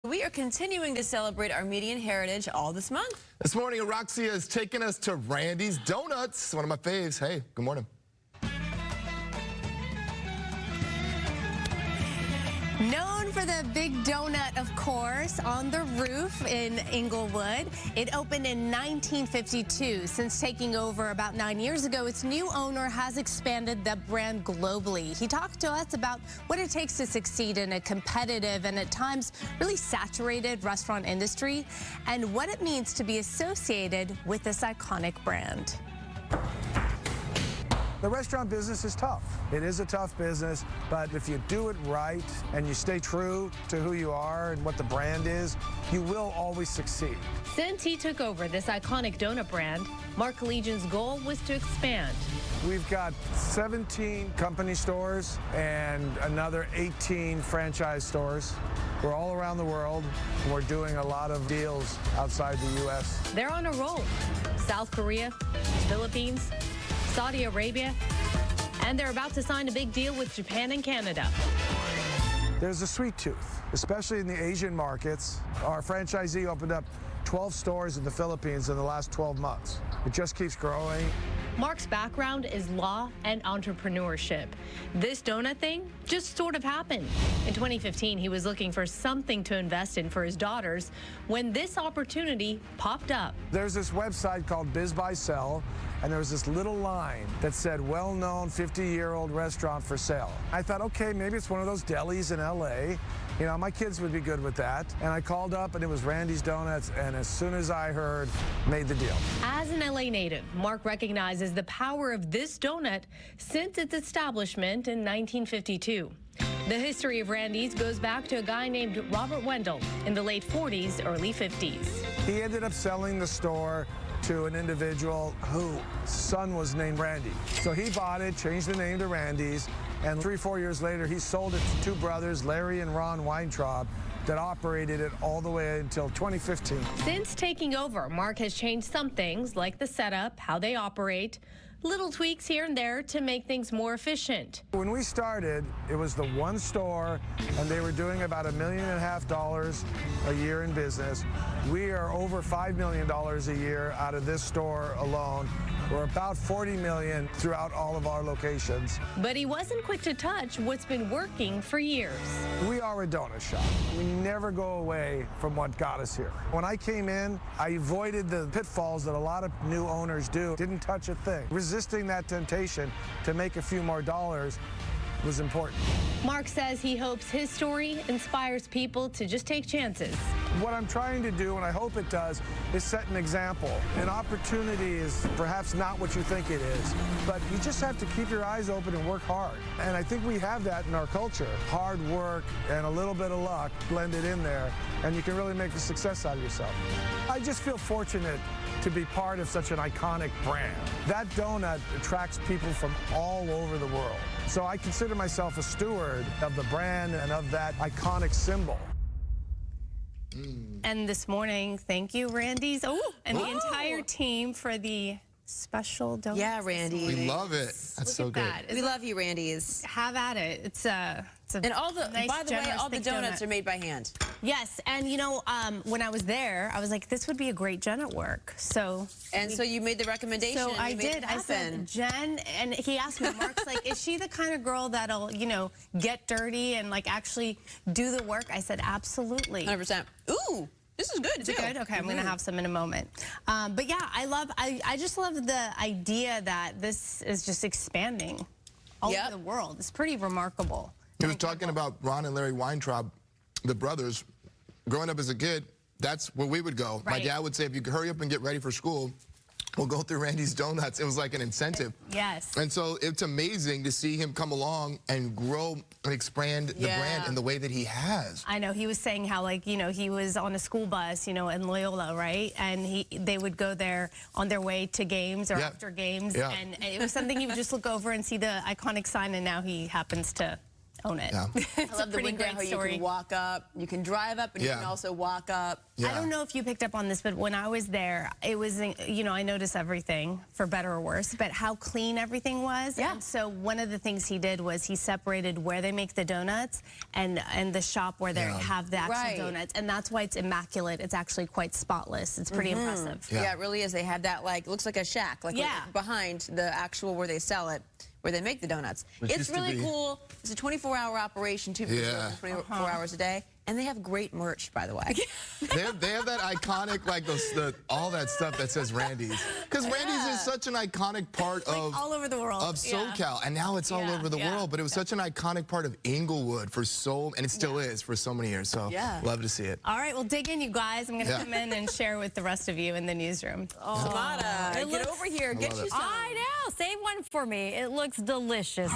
We are continuing to celebrate Armenian heritage all this month. This morning, Roxia is taking us to Randy's Donuts, one of my faves. Hey, good morning. Known for the big donut, of course, on the roof in Inglewood. It opened in 1952. Since taking over about 9 years ago, its new owner has expanded the brand globally. He talked to us about what it takes to succeed in a competitive and at times really saturated restaurant industry and what it means to be associated with this iconic brand. The restaurant business is tough. It is a tough business, but if you do it right and you stay true to who you are and what the brand is, you will always succeed. Since he took over this iconic donut brand, Mark Kelegian's goal was to expand. We've got 17 company stores and another 18 franchise stores. We're all around the world, and we're doing a lot of deals outside the U.S. They're on a roll. South Korea, Philippines, Saudi Arabia, and they're about to sign a big deal with Japan and Canada. There's a sweet tooth, especially in the Asian markets. Our franchisee opened up 12 stores in the Philippines in the last 12 months. It just keeps growing. Mark's background is law and entrepreneurship. This donut thing just sort of happened. In 2015, he was looking for something to invest in for his daughters when this opportunity popped up. There's this website called Biz Buy Sell, and there was this little line that said, well-known 50-year-old restaurant for sale. I thought, okay, maybe it's one of those delis in L.A. You know, my kids would be good with that. And I called up, and it was Randy's Donuts, and as soon as I heard, made the deal. As an L.A. native, Mark recognizes the power of this donut since its establishment in 1952. The history of Randy's goes back to a guy named Robert Wendell in the late 40s, early 50s. He ended up selling the store to an individual whose son was named Randy. So he bought it, changed the name to Randy's, and 3 or 4 years later, he sold it to two brothers, Larry and Ron Weintraub, that operated it all the way until 2015. Since taking over, Mark has changed some things like the setup, how they operate, little tweaks here and there to make things more efficient. When we started, it was the one store, and they were doing about $1.5 million a year in business. We are over $5 million a year out of this store alone. We're about $40 million throughout all of our locations. But he wasn't quick to touch what's been working for years. We are a donut shop. We never go away from what got us here. When I came in, I avoided the pitfalls that a lot of new owners do. Didn't touch a thing. Resisting that temptation to make a few more dollars was important. Mark says he hopes his story inspires people to just take chances. What I'm trying to do, and I hope it does, is set an example. An opportunity is perhaps not what you think it is, but you just have to keep your eyes open and work hard. And I think we have that in our culture. Hard work and a little bit of luck blended in there, and you can really make a success out of yourself. I just feel fortunate to be part of such an iconic brand. That donut attracts people from all over the world. So I consider myself a steward of the brand and of that iconic symbol. And this morning, thank you, Randy's, and the entire team for the special donuts. Yeah, Randy. We love it. That's so good. We love you, Randy's. Have at it. It's a And all the, nice, by the way, all the thick donuts donut. are made by hand. Yes, and you know, when I was there, I was like, this would be a great Jen at work. So you made the recommendation. So and I you made did. it I said, happen. Jen, and he asked me, Mark's like, is she the kind of girl that'll, you know, get dirty and like actually do the work? I said, absolutely. 100%. Ooh, this is good Is too. it good? Okay, I'm gonna have some in a moment. But yeah, I just love the idea that this is just expanding all over the world. It's pretty remarkable. He was talking about Ron and Larry Weintraub, the brothers. Growing up as a kid, that's where we would go. Right. My dad would say, if you could hurry up and get ready for school, we'll go through Randy's Donuts. It was like an incentive. Yes. And so it's amazing to see him come along and grow and expand the brand in the way that he has. I know, he was saying how, like, you know, he was on a school bus, you know, in Loyola, right? And they would go there on their way to games or after games. And it was something he would just look over and see the iconic sign, and now he happens to own it. Yeah. I love the window how you can walk up, you can drive up, and you can also walk up. I don't know if you picked up on this, but when I was there, it was, you know, I noticed everything, for better or worse, but how clean everything was. Yeah. And so one of the things he did was he separated where they make the donuts and the shop where they have the actual donuts. And that's why it's immaculate. It's actually quite spotless. It's pretty impressive. Yeah, it really is. They have that, like, looks like a shack, like behind the actual where they sell it, where they make the donuts. It's really cool. It's a 24-hour operation, too, 24 hours a day. And they have great merch, by the way. They have that iconic, like all that stuff that says Randy's. Because Randy's is such an iconic part of all over the world. Of SoCal. And now it's all over the world. But it was such an iconic part of Inglewood for and it still is for so many years. So love to see it. All right, well, dig in, you guys. I'm going to come in and share with the rest of you in the newsroom. Samara, get over here. Get you some. I know. Save one for me. It looks delicious.